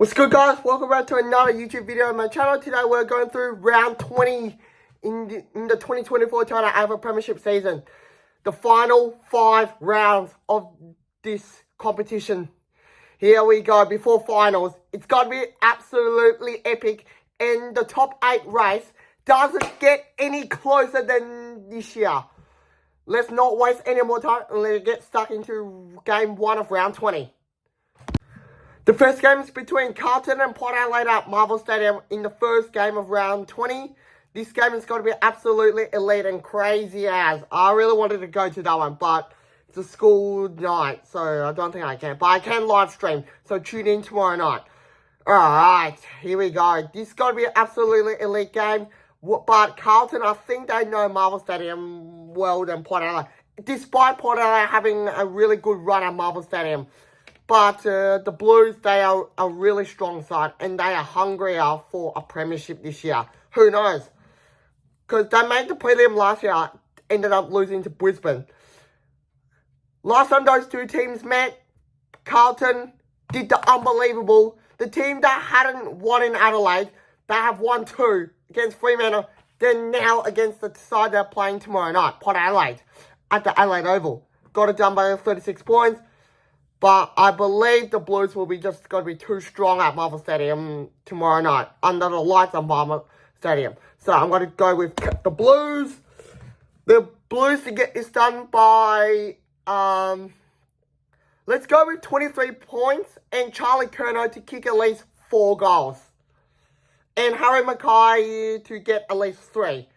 What's good, guys? Welcome back to another YouTube video on my channel. Today we're going through round 20 in the 2024 AFL Premiership season. The final 5 rounds of this competition. Here we go, before finals. It's going to be absolutely epic, and the top 8 race doesn't get any closer than this year. Let's not waste any more time and let's get stuck into game 1 of round 20. The first game is between Carlton and Port Adelaide at Marvel Stadium in the first game of round 20. This game is going to be absolutely elite and crazy as. I really wanted to go to that one, but it's a school night, so I don't think I can. But I can live stream, so tune in tomorrow night. Alright, here we go. This is going to be an absolutely elite game. But Carlton, I think they know Marvel Stadium well than Port Adelaide. Despite Port Adelaide having a really good run at Marvel Stadium. But the Blues, they are a really strong side, and they are hungrier for a premiership this year. Who knows? Because they made the prelim last year, ended up losing to Brisbane. Last time those two teams met, Carlton did the unbelievable. The team that hadn't won in Adelaide, they have won 2 against Fremantle. Then now against the side they're playing tomorrow night, Port Adelaide, at the Adelaide Oval. Got it done by 36 points. But I believe the Blues will be just going to be too strong at Marvel Stadium tomorrow night, under the lights of Marvel Stadium. So I'm going to go with the Blues. The Blues to get this done by, let's go with 23 points and Charlie Curnow to kick at least 4 goals. And Harry Mackay to get at least 3.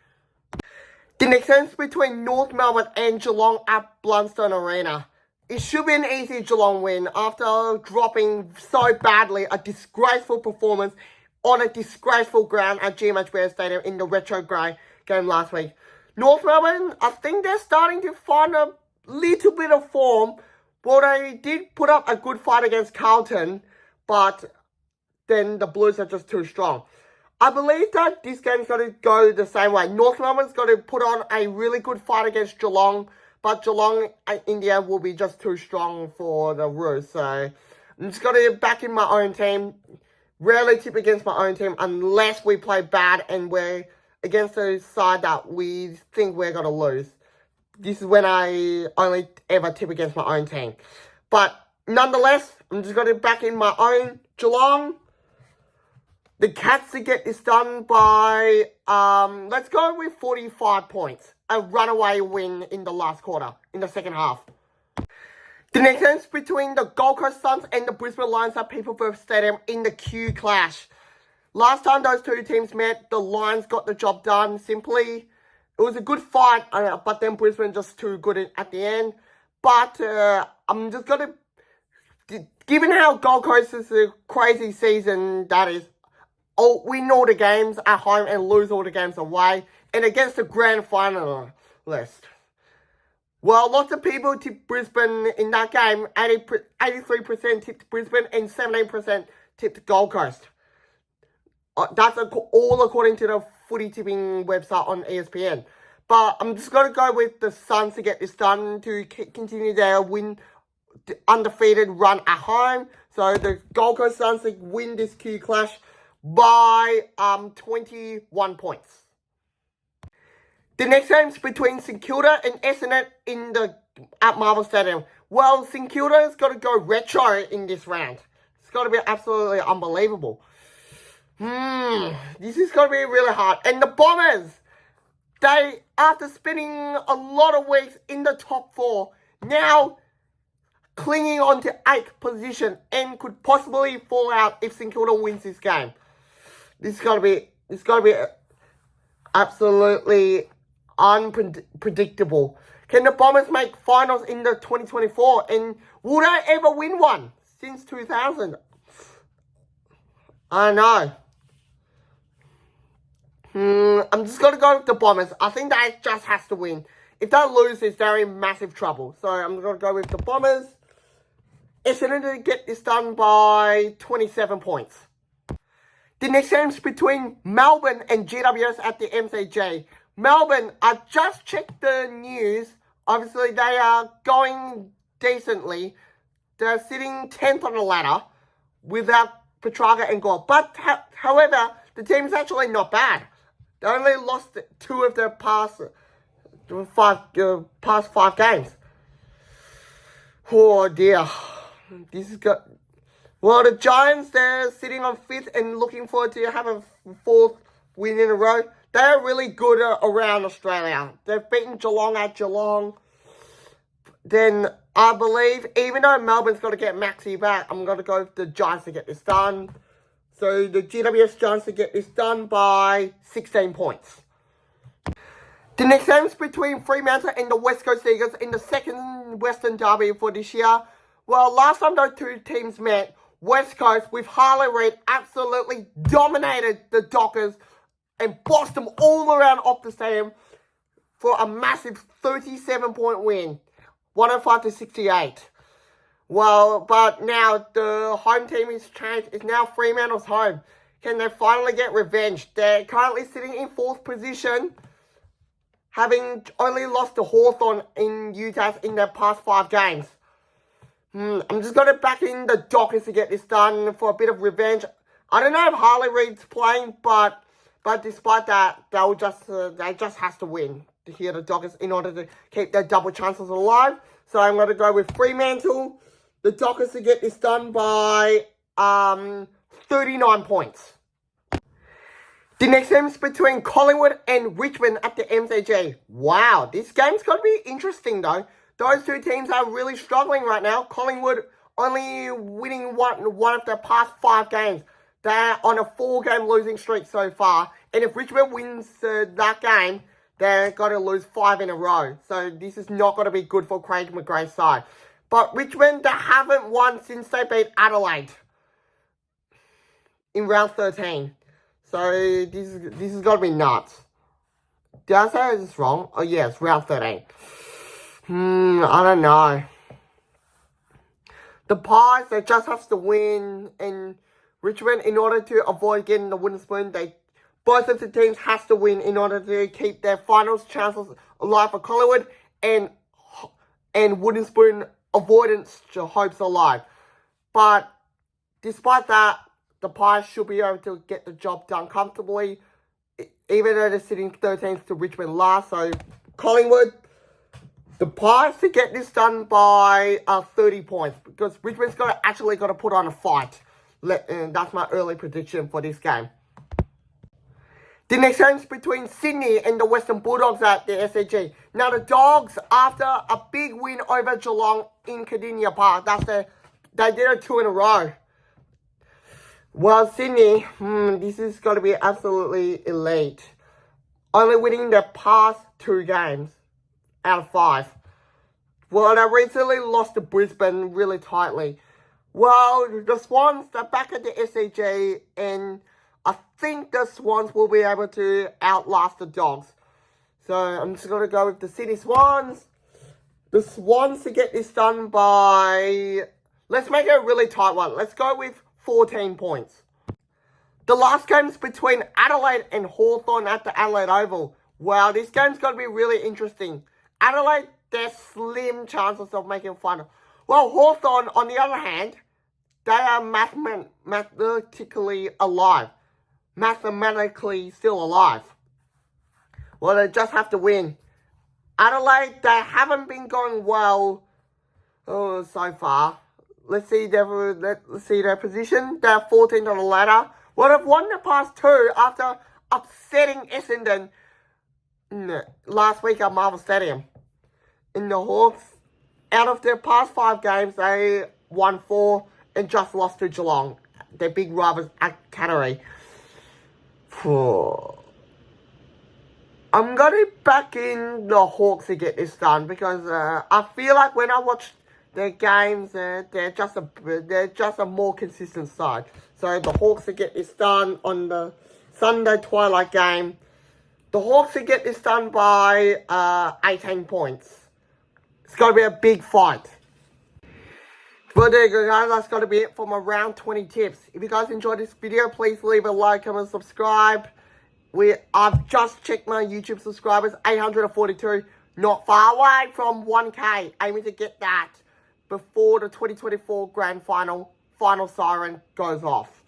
The next game is between North Melbourne and Geelong at Blundstone Arena. It should be an easy Geelong win after dropping so badly a disgraceful performance on a disgraceful ground at GMH Bear Stadium in the Retro Grey game last week. North Melbourne, I think they're starting to find a little bit of form. Well, they did put up a good fight against Carlton, but then the Blues are just too strong. I believe that this game's going to go the same way. North Melbourne's got to put on a really good fight against Geelong. But Geelong, in the end, will be just too strong for the Roos. So, I'm just going to back in my own team. Rarely tip against my own team unless we play bad and we're against a side that we think we're going to lose. This is when I only ever tip against my own team. But, nonetheless, I'm just going to back in my own Geelong. The Cats to get this done by, let's go with 45 points. A runaway win in the last quarter, in the second half. The next game is between the Gold Coast Suns and the Brisbane Lions at People's Stadium in the Q Clash. Last time those two teams met, the Lions got the job done simply. It was a good fight, but then Brisbane just too good at the end. But I'm just going to, given how Gold Coast is a crazy season that is, win all the games at home and lose all the games away. And against the grand finalist. Well, lots of people tipped Brisbane in that game. 83% tipped Brisbane and 17% tipped Gold Coast. That's all according to the footy tipping website on ESPN. But I'm just going to go with the Suns to get this done to continue their undefeated run at home. So the Gold Coast Suns to win this Q Clash by 21 points. The next game is between St Kilda and Essendon at Marvel Stadium. Well, St Kilda has got to go retro in this round. It's got to be absolutely unbelievable. This is going to be really hard. And the Bombers, they, after spending a lot of weeks in the top 4, now clinging on to 8th position and could possibly fall out if St Kilda wins this game. This is going to be absolutely unpredictable. Can the Bombers make finals in the 2024? And will they ever win one since 2000? I know. I'm just going to go with the Bombers. I think they just has to win. If they lose this, they're in massive trouble. So I'm going to go with the Bombers. Essendon to get this done by 27 points. The next game is between Melbourne and GWS at the MCG. Melbourne, I just checked the news. Obviously, they are going decently. They're sitting 10th on the ladder without Petrarca and Gore. But, however, the team's actually not bad. They only lost 2 of their past 5 games. Oh dear. This is good. Well, the Giants, they're sitting on 5th and looking forward to having 4th win in a row. They're really good around Australia. They've beaten Geelong at Geelong. Then, I believe, even though Melbourne's got to get Maxi back, I'm going to go with the Giants to get this done. So, the GWS Giants to get this done by 16 points. The next game is between Fremantle and the West Coast Eagles in the second Western Derby for this year. Well, last time those 2 teams met, West Coast with Harley Reid absolutely dominated the Dockers and bossed them all around off the stadium for a massive 37-point win, 105-68. Well, but now the home team is changed. It's now Fremantle's home. Can they finally get revenge? They're currently sitting in 4th position, having only lost to Hawthorne in Utah in their past 5 games. I'm just going to back in the Dockers to get this done for a bit of revenge. I don't know if Harley Reid's playing, but despite that, they just has to win to hear the Dockers in order to keep their double chances alive. So I'm going to go with Fremantle, the Dockers to get this done by 39 points. The next game is between Collingwood and Richmond at the MCG. Wow, this game's going to be interesting though. Those 2 teams are really struggling right now. Collingwood only winning one of their past 5 games. They're on a 4-game losing streak so far. And if Richmond wins that game, they're going to lose 5 in a row. So this is not going to be good for Craig McGrath's side. But Richmond, they haven't won since they beat Adelaide in round 13. So this is going to be nuts. Did I say this wrong? Oh yeah, it's round 13. I don't know. The Pies, they just have to win, and Richmond, in order to avoid getting the wooden spoon, both of the teams have to win in order to keep their finals chances alive for Collingwood and wooden spoon avoidance hopes alive. But despite that, the Pies should be able to get the job done comfortably, even though they're sitting 13th to Richmond last. So Collingwood, the Pies to get this done by 30 points, because Richmond's actually got to put on a fight. That's my early prediction for this game. The next game is between Sydney and the Western Bulldogs at the SCG. Now the Dogs, after a big win over Geelong in Cardinia Park, they did it 2 in a row. Well, Sydney, this is going to be absolutely elite. Only winning their past 2 games out of 5. Well, they recently lost to Brisbane really tightly. Well, the Swans, they're back at the SCG, and I think the Swans will be able to outlast the Dogs. So I'm just going to go with the Sydney Swans. The Swans to get this done by... Let's make it a really tight one. Let's go with 14 points. The last game's between Adelaide and Hawthorne at the Adelaide Oval. Wow, this game's going to be really interesting. Adelaide, there's slim chances of making a final. Well, Hawthorne, on the other hand, they are mathematically alive. Mathematically still alive. Well, they just have to win. Adelaide, they haven't been going well so far. Let's see their position. They're 14th on the ladder. Well, they've won the past 2 after upsetting Essendon last week at Marvel Stadium. In the Hawks, out of their past 5 games, they won 4 and just lost to Geelong, their big rivals at Canterbury. I'm going to back in the Hawks to get this done, because I feel like when I watch their games, they're just a more consistent side. So the Hawks to get this done on the Sunday twilight game. The Hawks to get this done by 18 points. It's going to be a big fight. Well, there you go, guys. That's going to be it for my round 20 tips. If you guys enjoyed this video, please leave a like, comment, subscribe. I've just checked my YouTube subscribers, 842. Not far away from 1K. Aiming to get that before the 2024 Grand Final siren goes off.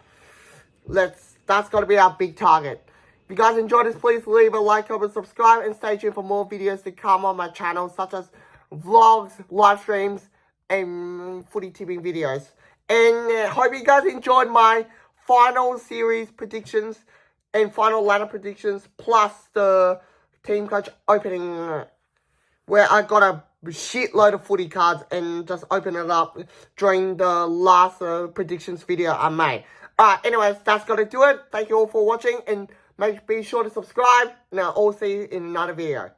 That's going to be our big target. If you guys enjoyed this, please leave a like, comment, subscribe, and stay tuned for more videos to come on my channel, such as vlogs, live streams, and footy tipping videos. And hope you guys enjoyed my final series predictions and final ladder predictions, plus the team coach opening, where I got a shitload of footy cards and just open it up during the last predictions video I made. Alright, anyways, that's gonna do it. Thank you all for watching, and be sure to subscribe, and I'll see you in another video.